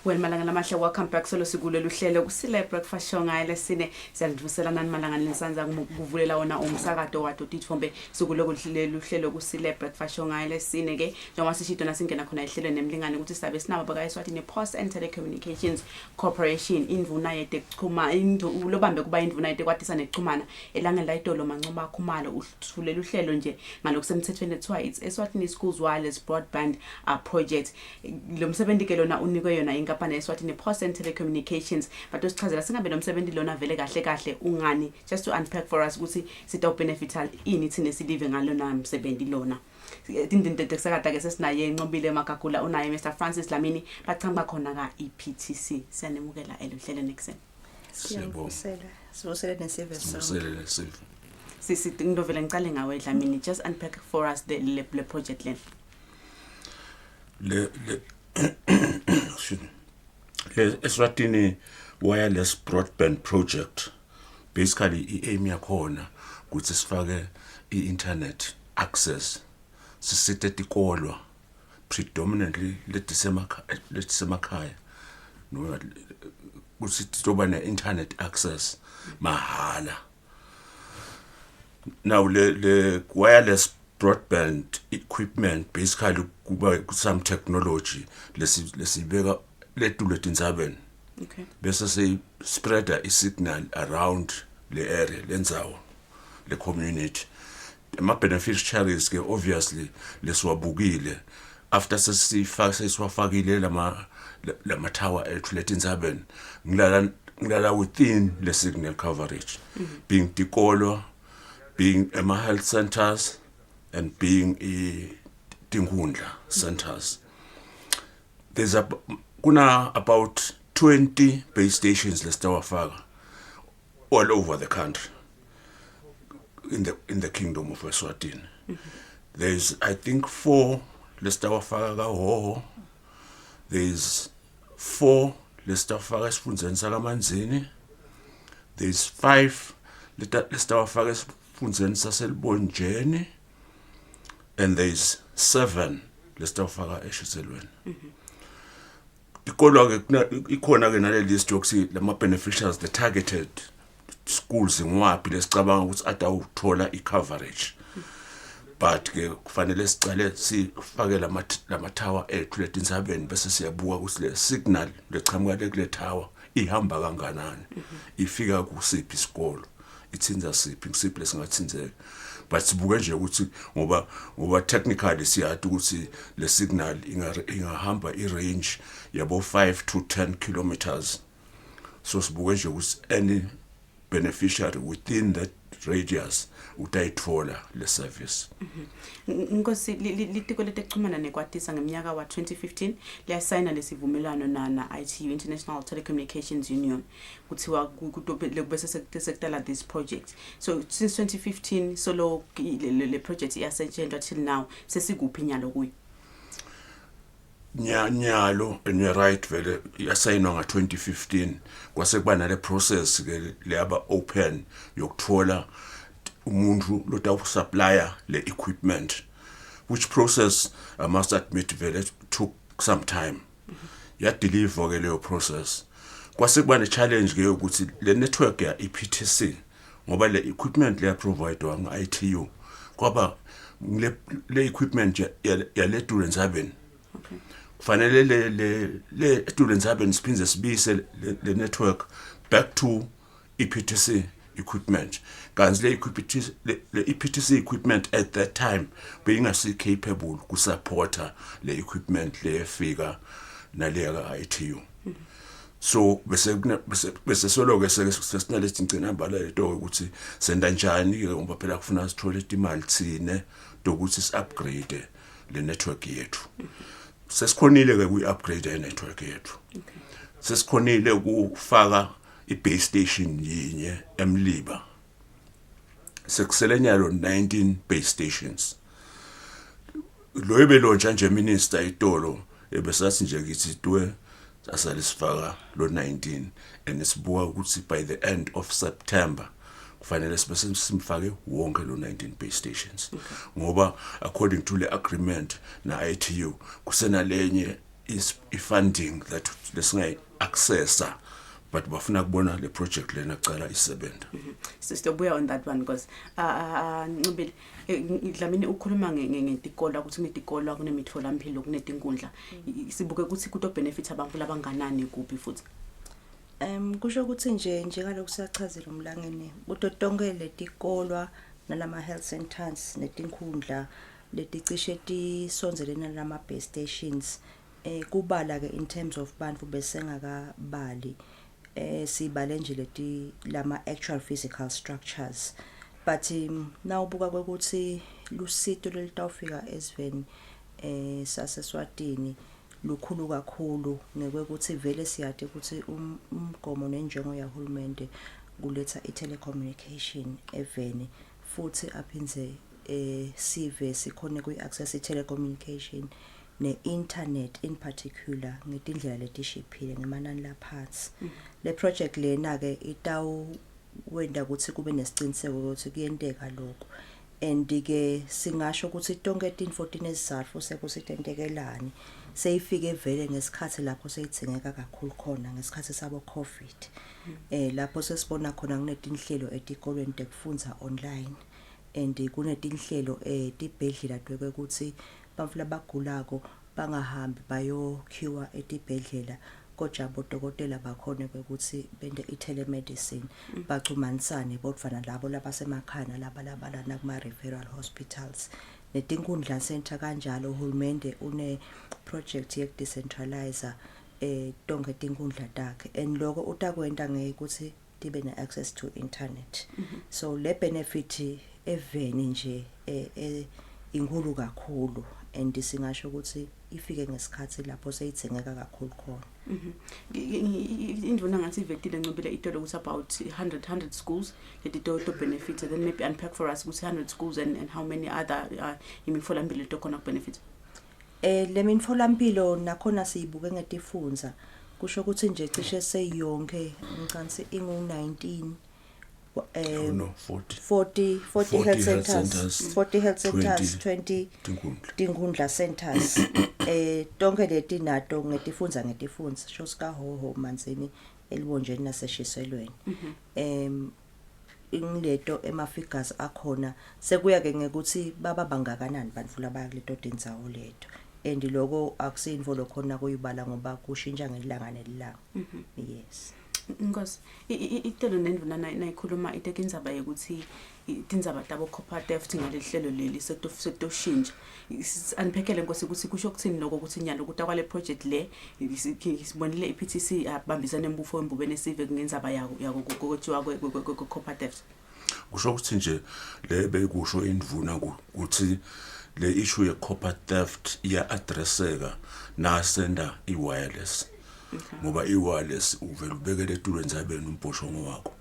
Well, malanga namahle, welcome back solo sigulelo uhlelo Kusile breakfast show ngayelesine siyanivuselana malanga lensanza kuvulela wona umsakazo wathi uthithombe sigulelo uhlelo Kusile breakfast show ngayelesine ke njengoba sishito nasingena khona ehlelweni nemlingane ukuthi sabe sinabo baka Eswatini Post and Telecommunications Corporation indvuna yete chuma lobambe kuba indvuna yete kwatisa nechumana elangeni la idolo mancoba khumalo uthulela uhlelo nje ngalokusemthethweni ethiwa it's Eswatini Schools Wireless Broadband project lo msebenzi ke lona unikwe yona inkampani Eswatini Post and Telecommunications but usichazela singabe nomsebenzi lona vele kahle ungani just to unpack for us ukuthi sita benefita ini thine silive ngalona msebenzi lona indinto ekusakada ke sesinaye enqobile emakagula unaye Mr Francis Lamini bachamba khona ka EPTC siyanemukela eluhlelo nekuseni sibusele nesive sisi ngidovela ngicale ngawe Dlamini just unpack for us the project le Eswatini wireless broadband project basically aim yakhona ukuthi sifake internet access sisite tikolwa predominantly lethisemakhaya no ukuthi toba ne internet access mahala. Now the wireless broadband equipment basically kuba some technology lesibeka letinzaben okay bese say spreader a signal around the area lendzawo le community ama beneficiaries ke obviously leswabukile after sesifakile lama tower ethu letinzaben ngilala within the signal coverage being tikolo being health centers and being tingundla centers. There's about 20 base stations lestawafaka all over the country in the kingdom of Eswatini. There's I think 4 lestawafaka kaHhohho. There's 4 lestawafaka esifundeni sakaManzini. There's 5 lestawafaka esifundeni saseLibonjeni. And there's 7 lestawafaka eshiselweni. Ikolwa ke ikhona ke nale list yokuthi lama beneficiaries the targeted schools ngwapi lesicabanga ukuthi atawuthola icoverage. But ke kufanele sicale sifake lama tower ethu letinzabeni bese siyabuka ukuthi le signal lechamuka kule tower ihamba kanganani. Ifika kusiphi isikolo. Ithinza siphi lesingathinzeka. But sibuke nje ukuthi ngoba technically siyathi ukuthi le signal ingahamba irange yabo 5 to 10 kilometers. So sibuke nje ukuthi any beneficiary within that radius utayithola le service. Ngosi litiko letekuchumana nekwatisa ngeminyaka wa 2015 liyasayina lesivumelano na ITU International Telecommunications Union kuthiwa kubese sekutala this project. So since 2015 solo le project iyasetshenziswa till now sesikuphi nyalo kuyi nyalo and you're right vele yasayinwa nga 2015 kwase kuba nale process ke leyaba open yokuthola umuntu lotawu supplier le equipment, which process I must admit vele took some time. Ya deliver ke leyo process kwase kuba ne challenge ke ukuthi le network ya EPTC ngoba le equipment le provide nga ITU kwaba le equipment ya le students haben. Okay. Kufanele le students haben spinze sibise le network back to EPTC equipment. Kanzi le EPTC equipment at that time beyingasi capable ku supporta le equipment le efika nale ya ITU. So bese solo ke sesinale singcina mbala leto ukuthi senda njani ke ngoba phela kufuna sithole imali thine ukuthi si upgrade le network yethu. Sesikhonile ke ku upgrade le network yethu. Sesikhonile ukufaka i-base station yinye eMliba. Sekuselenyalo 19 base stations. Lo ebelonja nje minister itolo ebesathi nje ngithi asalisifaka lo 19 and sibuka ukuthi by the end of September kufanele sibe simfake wonke lo 19 base stations ngoba according to the agreement na ITU kusenalenye is funding that lesingayi accessa but bafuna kubona le project lena cala isebenza. Sistobuya on that one because Ncubile Dlamini ukhuluma ngetikolo ukuthi kunetikolo kunemitholampilo kunetinkundla sibuke ukuthi kuto benefit abantu labanganani kuphi futhi kusho ukuthi nje ngalokho siyachazela umlangeni utotonke letikolwa nalama health centers netinkundla leticishe tisonzelene nalama base stations kubala ke in terms of bantu besengakabali sibale nje leti lama actual physical structures but now buka ukuthi lusito lelitawufika esweni saseswatini lukhulu kakhulu ngeke vele siyade ukuthi umgomo nenjongo yahulumende kuletha i-telecommunication eveni futhi aphinze sive sikhona kuyi-access i-telecommunication ne-internet in particular ngetindlela letishiphile ngemanani laphansi le project lena ke wenda ukuthi kube nesiciniseko ukuthi kuyenteka lokho and ke singasho ukuthi tonke 14 ezizathu sekusitentekelani seyifike vele ngesikhathi lapho seyithengeka kakhulu khona ngesikhathi sabo covid lapho sesibona khona kunetinhlelo etikolweni tekufundza online and kunetinhlelo tibhedlela dweke ukuthi bamfula bagulako bangahambi bayokhiwa etibhedlela kodwa bodokotela bakhona ukuthi bende i-telemedicine bacumanisane bodvana labo labasemakhaya lana kuma referral hospitals netinkundla center kanjalo uhulumende une project ye decentralizer tonke tinkundla takhe and lokho utakwenda ngekuthi tibe ne access to internet so le benefit eveni nje inkulu kakhulu and singasho ukuthi ifike ngesikhathi lapho seyithengeka kakhulu khona indvuna ngathi ivetile Ncubile itolo ukuthi about 100 schools that to benefit then maybe unpack for us ukuthi 100 schools and how many other imitholampilo to khona benefit le mitfolampilo nakhona siyibuke ngetifunza kusho ukuthi nje cishe seyonke ngikansi ingu19 40 health centers 20 tinkundla centers tonke leti nato ngetifunza shoska hoho manzini elibonjeni naseshiselweni ingileto emafigures akhona sekuya ke ngekuthi baba bangakanani bantu labakuleto tindzawo leto and lokho akusinvo lokhona kuyibala ngoba kushintsha ngelanga nelanga yes Because itelo nendvuna nayikhuluma itekindzaba ukuthi tindzaba tabo copper theft ngalehlelo leli sekutoshintsha anphekele Nkosi ukuthi kusho ukuthini lokho ukuthi nyalo ukuthi akwale project le sibonile iPTC abambisana nembufo wembubene sive kungendzaba yako kokuthiwa kwe copper theft kusho ukuthi nje le bekusho indvuna ukuthi le issue ye copper theft iya addresseka na senda i-wireless ngoba i-wireless uvela ubekele etulweni zabeni umbhoshongo wakho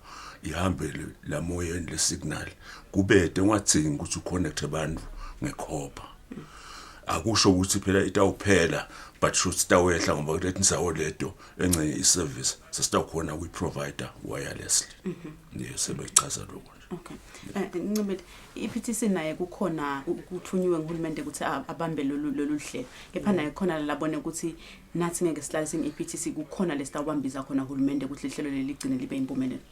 ihambele la moyeni le signal kubede ungadzingi ukuthi uconnect abantu ngecopper akusho ukuthi phela itawuphela but should stawehla ngoba kulethi indzawo leto encenye iservice sesitawukhona kuyi-provider wirelessly sebechaza lokho. Okay. Ncubile iPTC naye kukhona ukuthunyiwe nguhulumende ukuthi abambe lolu hlelo. Kepha naye khona labone ukuthi nathi ngeke sihlalisini iPTC kukhona lesitawubambiza khona uhulumende ukuthi lihlelo leli ligcine libe impumelelo.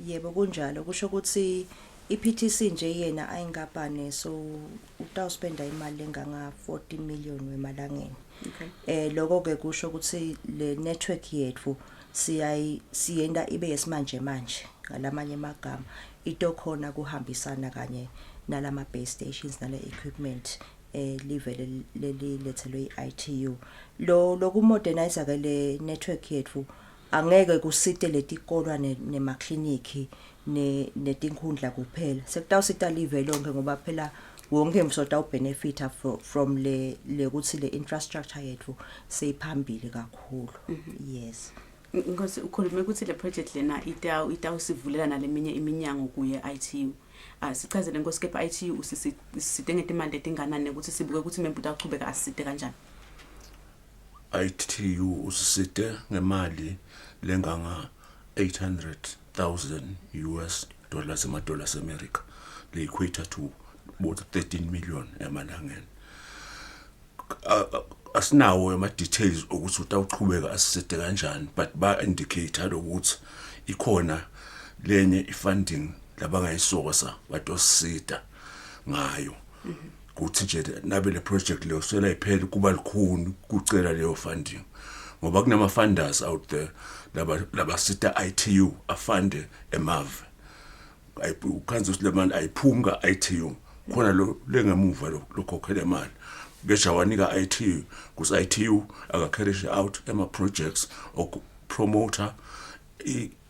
Yebo kunjalo kusho ukuthi iPTC nje yena ayingapane so utawuspenda imali enganga 40 million wemalangeni. Okay. Lokho ke kusho ukuthi le network yethu siyenda ibe yesimanje manje ngalamanye amagama ito khona kuhambisana kanye nalama base stations nale equipment livele leli lethelwe iITU lo modernize ke le network yethu angeke kusite letikolwa nemakliniki netinkundla kuphela sekutawusita live lonke ngoba phela wonke msota ubenefita from le ukuthi le infrastructure yethu seyiphambili kakhulu. Yes. Nkosi ukhulume ukuthi le project lena itawusivulela naleminye iminyango kuye ITU sichazele Nkosi kepha ITU usitengete imali etinganani ukuthi sibuke ukuthi membu taqhubeka asisite kanjani. ITU usisite ngemali lenganga 800,000 US dollars dollars America, le equator to about 13 million emalangeni. Asinawo ama details ukuthi utawuqhubeka asisete kanjani, but ba indicator ukuthi ikhona lenye ifunding labangayisosa batosita ngayo. Kuthi nje nabe le project leyo sela iphela kuba likhulu kucela leyo funding, ngoba kunama funders out there laba sita ITU afande emave. Ukhanza ukuthi le mali ayiphunga ITU khona lo lengemuva lokhokhela imali besha wanika ITU kus ITU akacarry out ema projects or promoter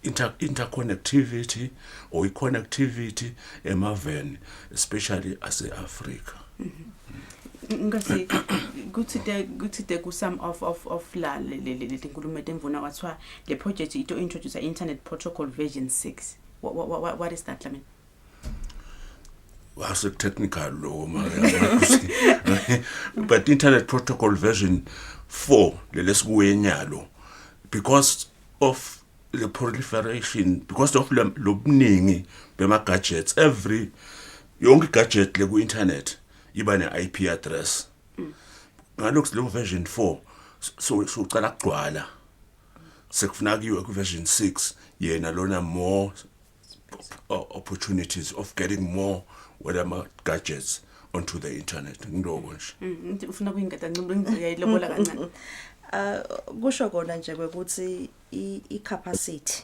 interconnectivity or connectivity emaveni, especially ase Africa. Ngasi kuthi ku some of la le nkulumo emvuna kwathiwa le project ito introduce internet protocol version 6. What is that, I mean? Was a technical law, but internet protocol version 4 let's go enyalo, because of the proliferation, because of lobningi bema gadgets, every yonke gadget le ku internet iba ne IP address. Ngalokho lo version 4 so ucala kugcwala, sekufuna kuyiwe ku version 6 yena lona more opportunities of getting more whatever gadgets onto the internet. Ngiloko nje ufuna kuyingada ncube yayilobola kancane. Kusho kona nje ukuthi I capacity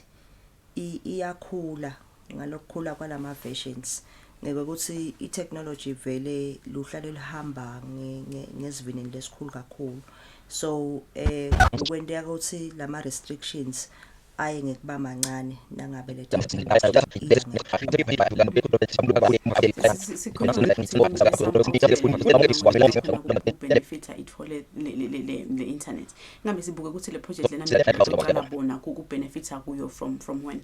iyakhula ngalokukhula kwalama versions, ngeke ukuthi I technology vele luhlale lihamba ngesivinini lesikhulu kakhulu. So ukwendeka ukuthi lama restrictions aye ngekuba mancane nangabe le benefit itfole le internet. Ngabe sibuke ukuthi le project lena ngicala bona ku benefit akuyo from when?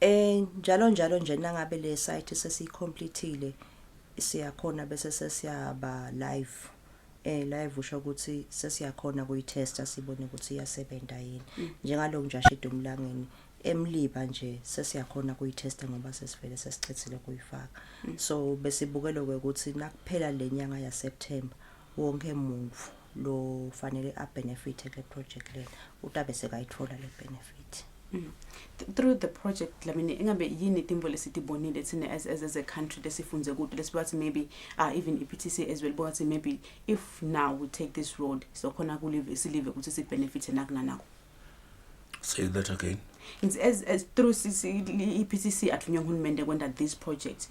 Njalo nje nangabe le site sesiyikompletile siyakhona bese sesiyaba live. Live usho ukuthi sesiyakhona kuyitesta sibone ukuthi iyasebenza yini. Njengalo nje ashida umlangeni emliba nje sesiyakhona kuyitesta ngoba sesivele sesichithile kuyifaka. So besibukelo ukuthi nakuphela lenyanga ya September wonke umuntu lo fanele a benefit le project le utabe sekayithola le benefit. Through the project lamini engabe yini timbo lesitibonile thina as a country lesifunze kude lesibathi maybe even iPTC as well, but maybe if now we take this road so khona kulive silive ukuthi si benefit nakunanako. Say that again. As through iPTC athunywa uhulumende kwenda this project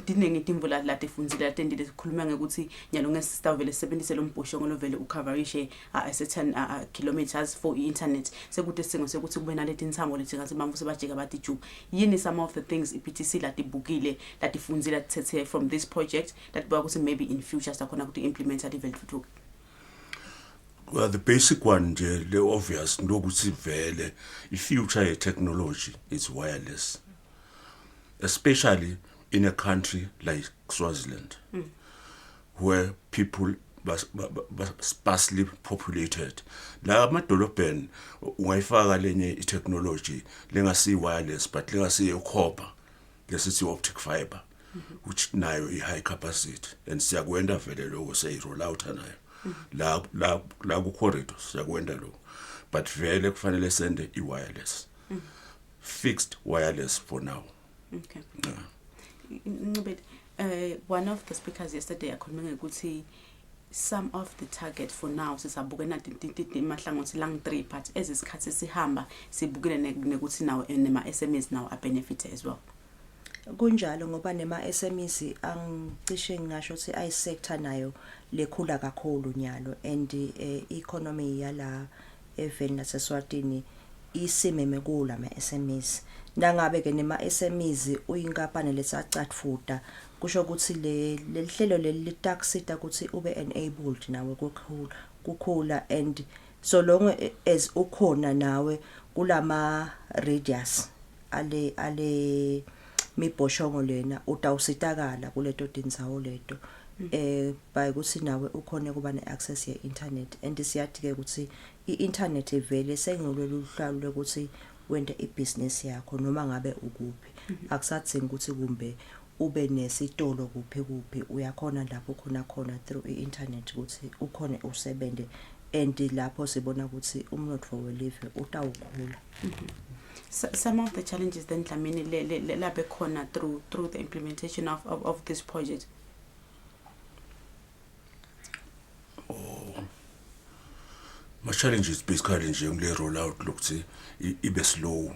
dinenge timbo la tifunzile atendile sikhuluma ngekuthi nyalo ngesitawuvele sebenzise lo mbhosho ngolovele ucoverishe a certain kilometers for internet sekuthi singo sekuthi kube naleti intsambo lethi ngathi bamfu sebajika bathi ju yini some of the things iPTC latibukile latifunzile thathe from this project that ba ukuthi maybe in future sakhona ukuthi implement at level 2. Well, the basic one, the obvious, nokuthi vele, the future of technology is wireless, especially in a country like Swaziland, where people are sparsely populated. La madolobheni ungayifaka lenye technology lengasi wireless, but lengasi copper, lesithi optic fiber, which nayo high capacity, and siyakwenda vele lokho say roll out nayo. La ku corridors yakwenda lo, but vele kufanele sende wireless, fixed wireless for now. Okay. But one of the speakers yesterday akhuluma ukuthi some of the target for now sisabukena mahlangothi lang 3 but ezisikhathi sihamba sibukele nekuthi nawo nema SMEs now a benefit as well. Kunjalo ngoba nema SMEs angicishe ngisho ukuthi ay sector nayo lekhula kakhulu nyalo, and economy yala eveni naseswatini isimeme kula ma SMEs. Nangabe ke nema SMEs uyinkampani lesacatfuta kusho ukuthi le hlelo le taxita ukuthi ube enabled nawe kukhula, and so long as ukhona nawe kulama radius ale mibhoshongo lena utawusitakala kuleto tindzawo leto. by ukuthi nawe ukhona kuba ne-access ye-internet and siyathi ke ukuthi i-internet ivele sengolwela uhlalo ukuthi wente i-business yakho noma ngabe ukuphi akusadzingi ukuthi kumbe ube nesitolo kuphi uyakhona lapho khona through i-internet ukuthi ukhona usebende and lapho sibona ukuthi umnotho welive utawukhula. Some of the challenges then Dlamini labe khona through the implementation of this project. My challenge is basically nje roll out lokuthi ibe slow.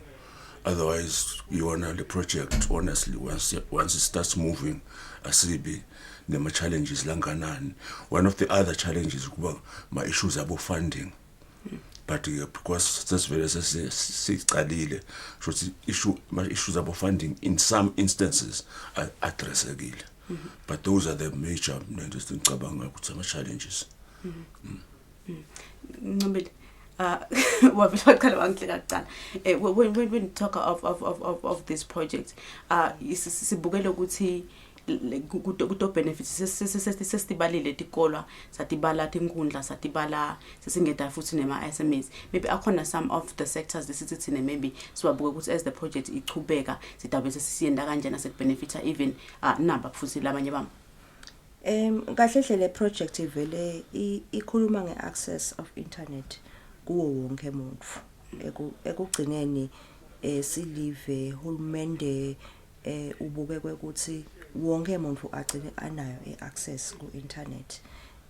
Otherwise, you wanna the project honestly once it starts moving, asibi nema challenges langanani. One of the other challenges kuba my issues about funding. But because that's very sicalile, so my issues about funding in some instances are addressable. But those are the major challenges. When we talk of this project, sibukela ukuthi kuto benefits sesibalile tikolwa satibala tinkundla satibala sesingeda futhi nema SMEs. Maybe akhona some of the sectors lesithine maybe siwabuke ukuthi as the project ichubeka sidabe sesiyenda kanjena sekbenefita even number futhi labanye bami. Kahle le project ivele ikhuluma ngeaccess of internet kuwo wonke umuntu ekugcineni silive hulumende ubukekwe ukuthi wonke umuntu agcine anayo iaccess ku internet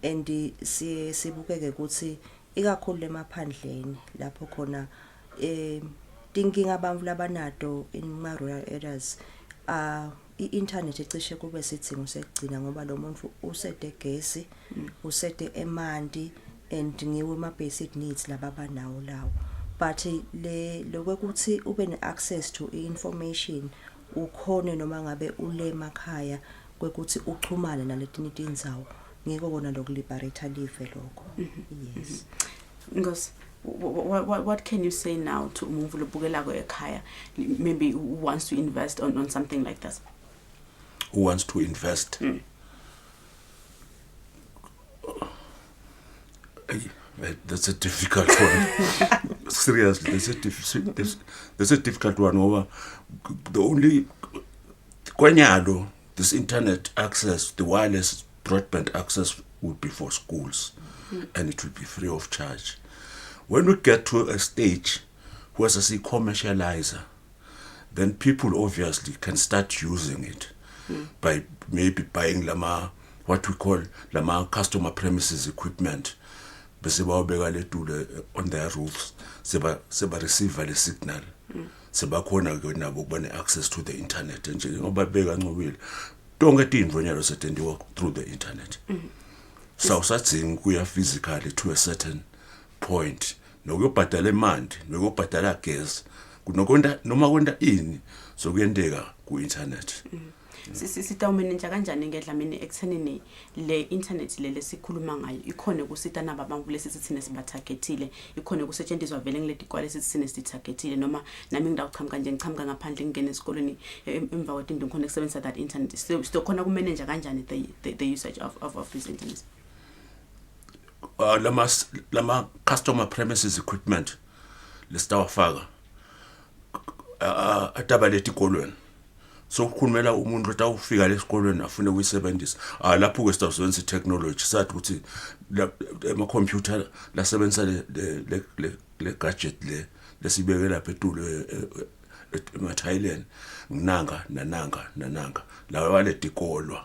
and sibukeke ukuthi ikakhulu emaphandleni lapho khona thinking abantu labanato in rural areas i-internet ecishe kube sithingo sekugcina ngoba lo muntu usede gesi usede emanti and ngiwe ama basic needs lababanawo lawo but lokuthi ube ne-access to information ukhone noma ngabe ule emakhaya kwekuthi uchumane naletinye indzawo ngeke kona lokuliberate live lokho. Yes. Because what can you say now to umuntu lobukela ko ekhaya maybe who wants to invest on something like this? Who wants to invest? That's a difficult one. Seriously, that's a difficult one. Over the only this internet access, the wireless broadband access would be for schools, and it will be free of charge. When we get to a stage where as a commercializer, then people obviously can start using it by maybe buying what we call customer premises equipment. On their roofs, seba receive the signal. Seba khona nabo access to the internet. And ngoba beka ncobile. Tonke tindvonyalo setendiwa through the internet. So sathing kuya physically to a certain point. Nokuyobhadala imandi, nokuyobhadala gas, kunokwenda noma kwenda ini so kuyendeka ku internet. Sitawumene nje kanjani ngedlamini ekuthenini le internet lele sikhuluma ngayo ikhona kusita nabantu lesithine sibatargetile ikhona kusetshenziswa vele ngile dikwale lesithine sitargetile noma nami ngidawuqhamuka nje ngiqhamuka ngaphandle ngene esikoleni emva kwetindlu ngikhona ukusebenzisa that internet still khona kumene nje kanjani the usage of this internet. Lama customer premises equipment lesitawafaka atabaleti kolweni. So kunmela umuntu utawufika lesikolweni afune ukuyisebenzisa lapho ke sitawusebenzisa technology sathi ukuthi ama computer la sebenzisa le gadget lesibeke lapha etulo ema Thailand nananga la wale tikolwa.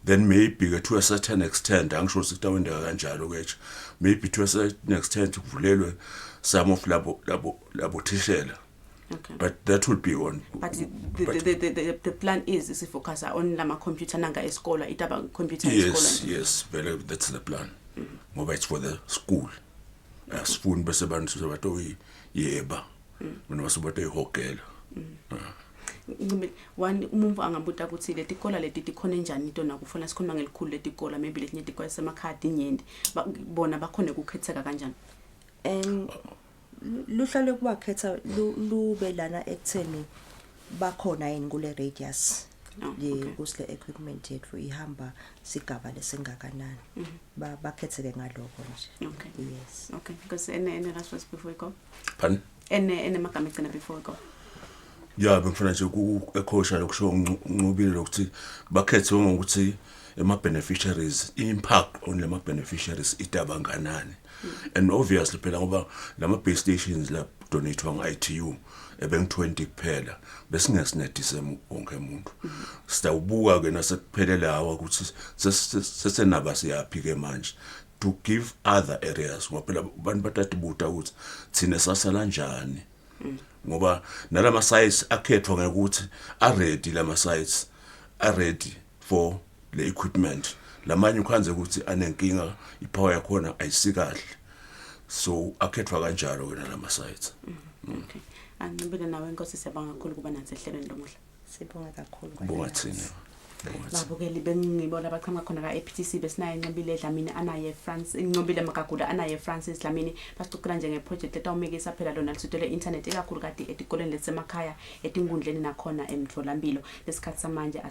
Then maybe to a certain extent angisho sitawendeka kanjalo kwethu maybe to a certain extent kuvulelwe some of labo thishela. Okay. But that would be on. But the plan is to focus on lama computer nanga eskola itaba computer eskola. Yes, that's the plan. Ngoba it's for the school. Asifuni bese bantu sebato yeba. Mina basobato ihokela. One umuntu angabuta ukuthi le tikola leti tikhona njani into nakufuna sikhona ngelikhulu letikola maybe letinye tikola semakhadi inyende bona bakhona ukukhetheka kanjani. Luhlale kubakhetha lube lana ekutheni bakhona yini kule radius Kusile equipment yethu ihamba sigaba lesingakanani bakhetheke ngalokho nje. Okay. Yes. Okay, because any last words before we go? Pardon? Any magama egcina before we go? Yeah, bengifuna nje ukuekhosha lokusho unqubile lokuthi bakhethe ngokuthi beneficiaries impact on lama beneficiaries itabanganani. And obviously phela ngoba lama base stations la donate nge-ITU ebeng 20 kuphela besingesinedise wonke umuntu. Sitawubuka ke nasekuphelela hawa ukuthi sesenaba siyaphi ke manje to give other areas ngoba phela abantu batatibuta ukuthi thina sasala njani. Ngoba nalama sites akhethwa ngokuthi are ready lama sites are ready for the equipment. Lamanye ukhanze ukuthi anenkinga ipower yakhona ayisikahle. So akhethwa kanjalo ke nalama sites. Okay. Angibile nawe inkosi siyabonga kakhulu kuba nathi ehlelweni lomuhla. Sibonga kakhulu Bonga thina. Babukeli bengibona abachama khona ka APTC besinayo Ncobile Dlamini anaye France Ncobile Makagula anaye Francis Dlamini basicukela nje ngeproject etawumekisa phela lona lisutele internet ekakhulu kade etikoleni lesemakhaya etingundleni nakhona emtholampilo lesikhathi samanje